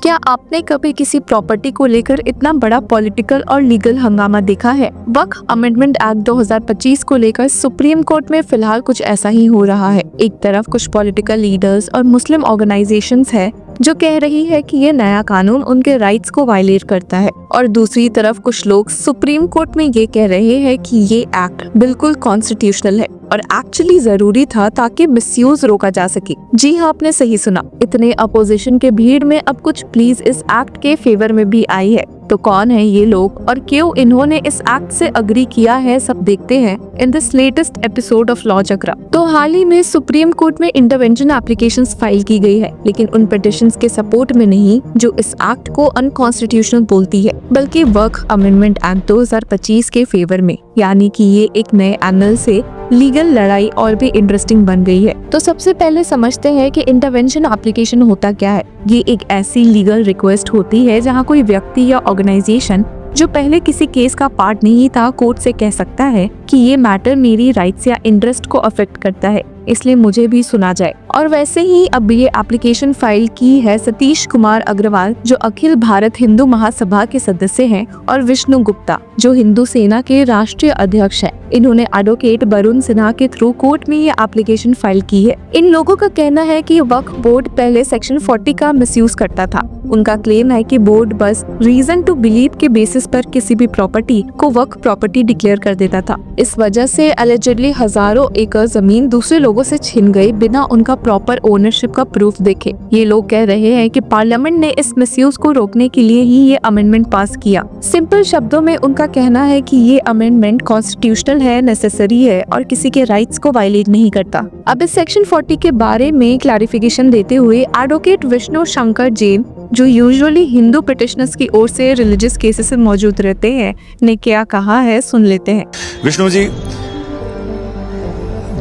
क्या आपने कभी किसी प्रॉपर्टी को लेकर इतना बड़ा पॉलिटिकल और लीगल हंगामा देखा है? वक्फ अमेंडमेंट एक्ट 2025 को लेकर सुप्रीम कोर्ट में फिलहाल कुछ ऐसा ही हो रहा है। एक तरफ कुछ पॉलिटिकल लीडर्स और मुस्लिम ऑर्गेनाइजेशंस है जो कह रही है कि ये नया कानून उनके राइट्स को वायलेट करता है, और दूसरी तरफ कुछ लोग सुप्रीम कोर्ट में ये कह रहे हैं कि ये एक्ट बिल्कुल कॉन्स्टिट्यूशनल है और एक्चुअली जरूरी था ताकि मिसयूज रोका जा सके। जी हाँ, आपने सही सुना। इतने अपोजिशन के भीड़ में अब कुछ प्लीज इस एक्ट के फेवर में भी आई है। तो कौन है ये लोग और क्यों इन्होंने इस एक्ट से अग्री किया है, सब देखते हैं in this latest episode of law Chakra. तो हाल ही में सुप्रीम कोर्ट में इंटरवेंशन एप्लीकेशंस फाइल की गई है, लेकिन उन पिटिशंस के सपोर्ट में नहीं जो इस एक्ट को अनकॉन्स्टिट्यूशनल बोलती है, बल्कि वक्फ अमेंडमेंट एक्ट 2025 के फेवर में। यानी कि ये एक नए एंगल से लीगल लड़ाई और भी इंटरेस्टिंग बन गई है। तो सबसे पहले समझते हैं कि इंटरवेंशन एप्लीकेशन होता क्या है। ये एक ऐसी लीगल रिक्वेस्ट होती है जहां कोई व्यक्ति या ऑर्गेनाइजेशन जो पहले किसी केस का पार्ट नहीं था, कोर्ट से कह सकता है कि ये मैटर मेरी राइट्स या इंटरेस्ट को अफेक्ट करता है, इसलिए मुझे भी सुना जाए। और वैसे ही अब ये एप्लीकेशन फाइल की है सतीश कुमार अग्रवाल, जो अखिल भारत हिंदू महासभा के सदस्य हैं, और विष्णु गुप्ता, जो हिंदू सेना के राष्ट्रीय अध्यक्ष हैं। इन्होंने एडवोकेट वरुण सिन्हा के थ्रू कोर्ट में ये एप्लीकेशन फाइल की है। इन लोगों का कहना है कि वक्फ बोर्ड पहले सेक्शन 40 का मिसयूज करता था। उनका क्लेम है कि बोर्ड बस रीजन टू बिलीव के बेसिस पर किसी भी प्रॉपर्टी को वक्फ प्रॉपर्टी डिक्लेयर कर देता था। इस वजह से एलिजिडली हजारों एकड़ जमीन दूसरे लोगों से छिन गई बिना उनका प्रॉपर ओनरशिप का प्रूफ देखे। ये लोग कह रहे हैं कि पार्लियामेंट ने इस मिसयूज को रोकने के लिए ही ये अमेंडमेंट पास किया। सिंपल शब्दों में उनका कहना है कि ये अमेंडमेंट कॉन्स्टिट्यूशनल है, नेसेसरी है और किसी के राइट्स को वायलेट नहीं करता। अब इस सेक्शन 40 के बारे में क्लैरिफिकेशन देते हुए एडवोकेट विष्णु शंकर जैन, जो यूजुअली हिंदू पिटिशनर्स की ओर से रिलीजियस केसेस में मौजूद रहते हैं, ने क्या कहा है, सुन लेते हैं। विष्णु जी,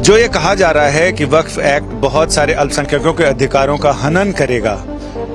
जो ये कहा जा रहा है कि वक्फ एक्ट बहुत सारे अल्पसंख्यकों के अधिकारों का हनन करेगा,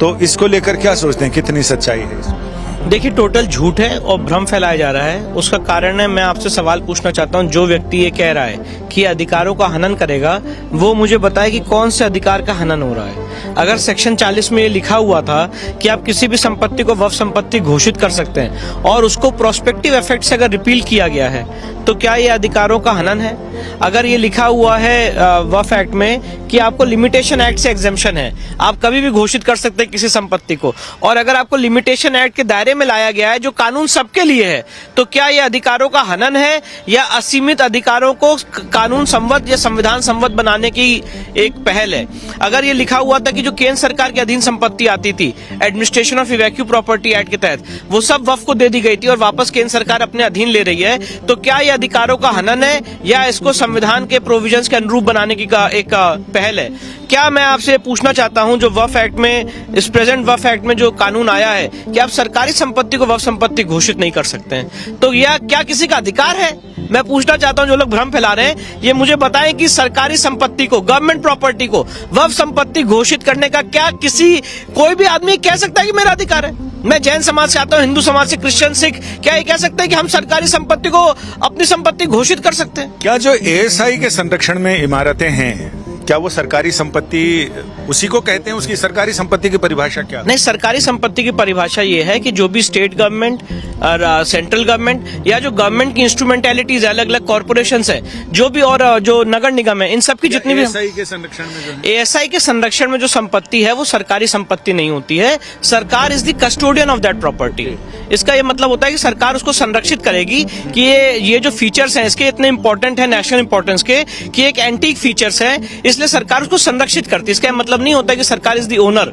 तो इसको लेकर क्या सोचते हैं, कितनी सच्चाई है इसमें? देखिए, टोटल झूठ है और भ्रम फैलाया जा रहा है। उसका कारण है, मैं आपसे सवाल पूछना चाहता हूं, जो व्यक्ति ये कह रहा है कि अधिकारों का हनन करेगा, वो मुझे बताए कि कौन से अधिकार का हनन हो रहा है। अगर सेक्शन 40 में ये लिखा हुआ था कि आप किसी भी संपत्ति को वक्फ संपत्ति घोषित कर सकते हैं और उसको प्रोस्पेक्टिव इफेक्ट से अगर रिपील किया गया है, तो क्या ये अधिकारों का हनन है? अगर ये लिखा हुआ है वक्फ एक्ट में कि आपको लिमिटेशन एक्ट से एग्जेम्पशन है, आप कभी भी घोषित कर सकते हैं किसी संपत्ति को, और अगर आपको लिमिटेशन एक्ट के दायरे में लाया गया है जो कानून सबके लिए है, तो क्या ये अधिकारों का हनन है या असीमित अधिकारों को कानून संवत या संविधान संवत बनाने की एक पहल है? अगर ये लिखा हुआ था कि जो केंद्र सरकार के अधीन संपत्ति आती थी एडमिनिस्ट्रेशन ऑफ इवैक्यू प्रॉपर्टी एक्ट के तहत, वो सब वक्फ को दे दी गई थी और वापस केंद्र सरकार अपने अधीन ले रही है, तो क्या ये अधिकारों का हनन है या इसको संविधान के प्रोविजंस के अनुरूप बनाने की एक पहल है? क्या मैं आपसे पूछना चाहता हूं, जो वक्फ एक्ट में, इस प्रेजेंट वक्फ एक्ट में जो कानून आया है कि आप सरकारी संपत्ति को वक्फ संपत्ति घोषित नहीं कर सकते हैं, तो यह क्या किसी का अधिकार है? मैं पूछना चाहता हूं, जो लोग भ्रम फैला रहे हैं, ये मुझे बताएं कि सरकारी संपत्ति को, गवर्नमेंट प्रॉपर्टी को वक्फ संपत्ति घोषित करने का क्या कोई भी आदमी कह सकता है कि मेरा अधिकार है? मैं जैन समाज से आता हूं, हिंदू समाज से, क्रिश्चियन, सिख, क्या ये कह सकते हैं कि हम सरकारी संपत्ति को अपनी संपत्ति घोषित कर सकते हैं? क्या जो एएसआई के संरक्षण में इमारतें हैं, क्या वो सरकारी संपत्ति उसी को कहते हैं? उसकी सरकारी संपत्ति की परिभाषा क्या है? नहीं, सरकारी संपत्ति की परिभाषा ये है कि जो भी स्टेट गवर्नमेंट और सेंट्रल गवर्नमेंट या जो गवर्नमेंट की इंस्ट्रूमेंटैलिटीज, अलग अलग कॉर्पोरेशंस है, जो भी, और जो नगर निगम है, इन सब की जितनी भी एएसआई के संरक्षण में एएसआई के संरक्षण में जो संपत्ति है वो सरकारी संपत्ति नहीं होती है। सरकार is the custodian of that property. इसका ये मतलब होता है कि सरकार उसको संरक्षित करेगी कि ये जो फीचर्स हैं इसके इतने इंपॉर्टेंट है, नेशनल इंपॉर्टेंस के, कि एक एंटीक फीचर्स है, इसलिए सरकार उसको संरक्षित करती है। इसका मतलब नहीं होता कि सरकार इज द ओनर।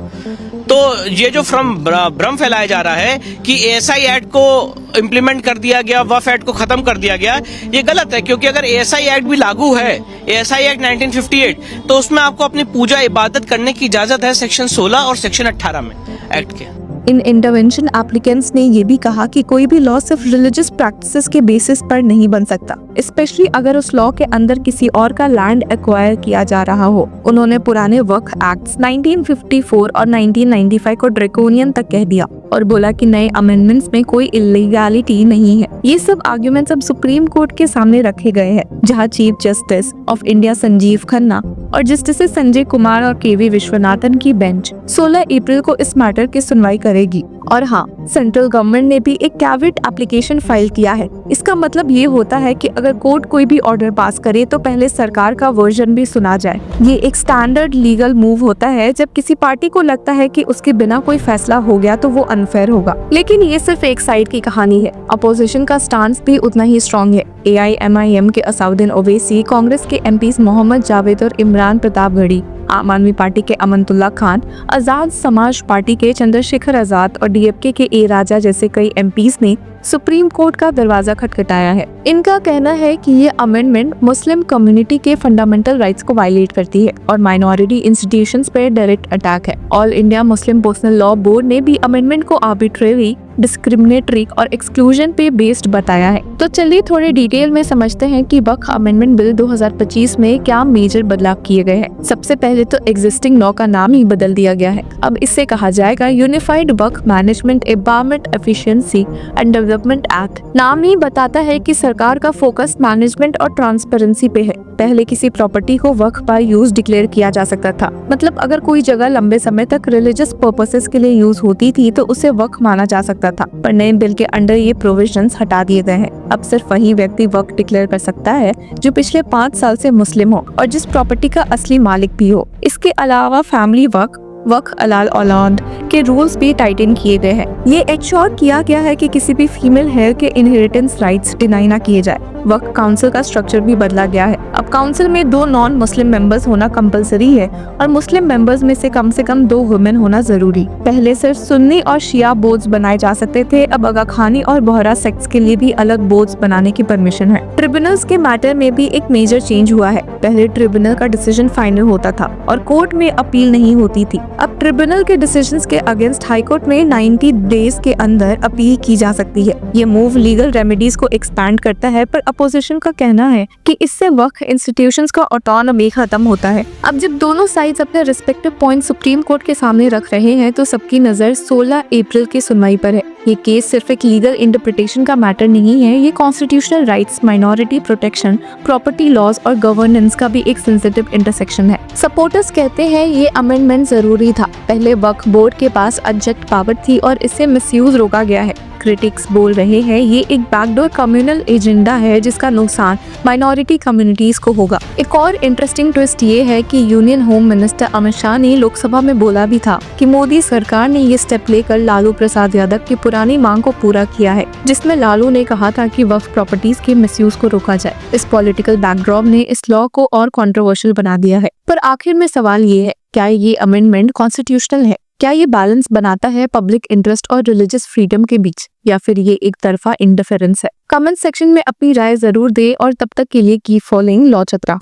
तो ये जो भ्रम फैलाया जा रहा है कि एएसआई एक्ट को इंप्लीमेंट कर दिया गया, वक्फ एक्ट को खत्म कर दिया गया, ये गलत है। क्योंकि अगर एएसआई एक्ट भी लागू है, एएसआई एक्ट 1958, तो उसमें आपको अपनी पूजा इबादत करने की इजाजत है सेक्शन 16 और सेक्शन 18 में एक्ट के। इन इंटरवेंशन एप्लीकेंट्स ने ये भी कहा कि कोई भी लॉ सिर्फ रिलीजियस प्रैक्टिसेस के बेसिस पर नहीं बन सकता। स्पेशली अगर उस लॉ के अंदर किसी और का लैंड एक्वायर किया जा रहा हो। उन्होंने पुराने वक्फ एक्ट्स 1954 और 1995 को ड्रैकोनियन तक कह दिया और बोला कि नए अमेंडमेंट्स में कोई इलीगैलिटी नहीं है। ये सब आर्ग्यूमेंट्स अब सुप्रीम कोर्ट के सामने रखे गए हैं, जहां chief justice of India Sanjeev Khanna और जस्टिस संजय कुमार और केवी विश्वनाथन की बेंच 16 अप्रैल को इस मैटर की सुनवाई करेगी। और हाँ, सेंट्रल गवर्नमेंट ने भी एक कैविट एप्लीकेशन फाइल किया है। इसका मतलब ये होता है कि अगर कोर्ट कोई भी ऑर्डर पास करे तो पहले सरकार का वर्जन भी सुना जाए। ये एक स्टैंडर्ड लीगल मूव होता है जब किसी पार्टी को लगता है कि उसके बिना कोई फैसला हो गया तो वो अनफेयर होगा। लेकिन ये सिर्फ एक साइड की कहानी है। अपोजिशन का स्टांस भी उतना ही स्ट्रॉन्ग है। AIMIM के असाउद्दीन ओवैसी, कांग्रेस के MPs मोहम्मद जावेद और इमरान प्रतापगढ़ी, आम आदमी पार्टी के अमनतुल्ला खान, आजाद समाज पार्टी के चंद्रशेखर आजाद और DFK के A राजा जैसे कई MPs ने सुप्रीम कोर्ट का दरवाजा खटखटाया है। इनका कहना है कि ये अमेंडमेंट मुस्लिम कम्युनिटी के फंडामेंटल राइट्स को वायलेट करती है और माइनॉरिटी इंस्टीट्यूशंस पे डायरेक्ट अटैक है। All India Muslim personal law board ने भी अमेंडमेंट को आर्बिट्रेरी, डिस्क्रिमिनेटरी और एक्सक्लूजन पे बेस्ड बताया है। तो चलिए थोड़े डिटेल में समझते हैं कि वक्फ अमेंडमेंट बिल 2025 में क्या मेजर बदलाव किए गए हैं। सबसे पहले तो एग्जिस्टिंग लॉ का नाम ही बदल दिया गया है। अब इससे कहा जाएगा unified Waqf management empowerment efficiency and development act. नाम ही बताता है कि सरकार का फोकस मैनेजमेंट और ट्रांसपेरेंसी पे है। पहले किसी प्रॉपर्टी को वक्फ बाय यूज डिक्लेयर किया जा सकता था, मतलब अगर कोई जगह लंबे समय तक रिलीजियस पर्पसेस के लिए यूज होती थी तो उसे वक्फ माना जा सकता था। पर नए बिल के अंडर ये प्रोविजंस हटा दिए गए हैं। अब सिर्फ वही व्यक्ति वक्फ डिक्लेयर कर सकता है जो पिछले 5 साल से मुस्लिम हो और जिस प्रॉपर्टी का असली मालिक भी हो। इसके अलावा फैमिली वक्फ अलाल औलाद के रूल्स भी टाइटन किए गए हैं। ये इंश्योर किया गया है कि किसी भी फीमेल हेयर के इनहेरिटेंस राइट्स डिनाई ना किए जाए। वक्फ काउंसिल का स्ट्रक्चर भी बदला गया है। अब काउंसिल में 2 नॉन मुस्लिम मेंबर्स होना कंपलसरी है और मुस्लिम मेंबर्स में से कम 2 वुमेन होना जरूरी। पहले सिर्फ सुन्नी और शिया बोर्ड्स बनाए जा सकते थे, अब आगा खानी और बोहरा सेक्ट्स के लिए भी अलग बोर्ड्स बनाने की परमिशन है। ट्रिब्यूनल्स के मैटर में भी एक मेजर चेंज हुआ है। पहले ट्रिब्यूनल का डिसीजन फाइनल होता था और कोर्ट में अपील नहीं होती थी। अब ट्रिब्यूनल के डिसीजंस के अगेंस्ट हाई कोर्ट में 90 डेज के अंदर अपील की जा सकती है। ये मूव लीगल रेमेडीज को एक्सपैंड करता है, पर अपोजिशन का कहना है कि इससे वक्फ इंस्टीट्यूशंस का ऑटोनॉमी खत्म होता है। अब जब दोनों साइड्स अपने रिस्पेक्टिव पॉइंट सुप्रीम कोर्ट के सामने रख रहे हैं तो सबकी नजर 16 अप्रैल की सुनवाई पर है। ये केस सिर्फ एक लीगल इंटरप्रिटेशन का मैटर नहीं है, ये constitutional rights, minority protection, property laws और गवर्नेंस का भी एक सेंसिटिव इंटरसेक्शन है। सपोर्टर्स कहते हैं ये अमेंडमेंट जरूरी था। पहले वक्फ बोर्ड के पास ऑब्जेक्ट पावर थी और इससे मिसयूज रोका गया है। क्रिटिक्स बोल रहे हैं ये एक बैकडोर कम्युनल एजेंडा है जिसका नुकसान माइनॉरिटी कम्युनिटीज को होगा। एक और इंटरेस्टिंग ट्विस्ट ये है कि union home minister Amit Shah ने लोकसभा में बोला भी था कि मोदी सरकार ने ये स्टेप लेकर लालू प्रसाद यादव की पुरानी मांग को पूरा किया है, जिसमें लालू ने कहा था कि वक्फ प्रॉपर्टीज के मिसयूज को रोका जाए। इस पॉलिटिकल बैकड्रॉप ने इस लॉ को और कंट्रोवर्शियल बना दिया है। पर आखिर में सवाल ये है, क्या ये अमेंडमेंट कॉन्स्टिट्यूशनल है? क्या ये बैलेंस बनाता है पब्लिक इंटरेस्ट और रिलीजियस फ्रीडम के बीच, या फिर ये एक तरफा इंटरफेरेंस है? कमेंट सेक्शन में अपनी राय जरूर दे और तब तक के लिए कीप फॉलोइंग लॉ चतरा।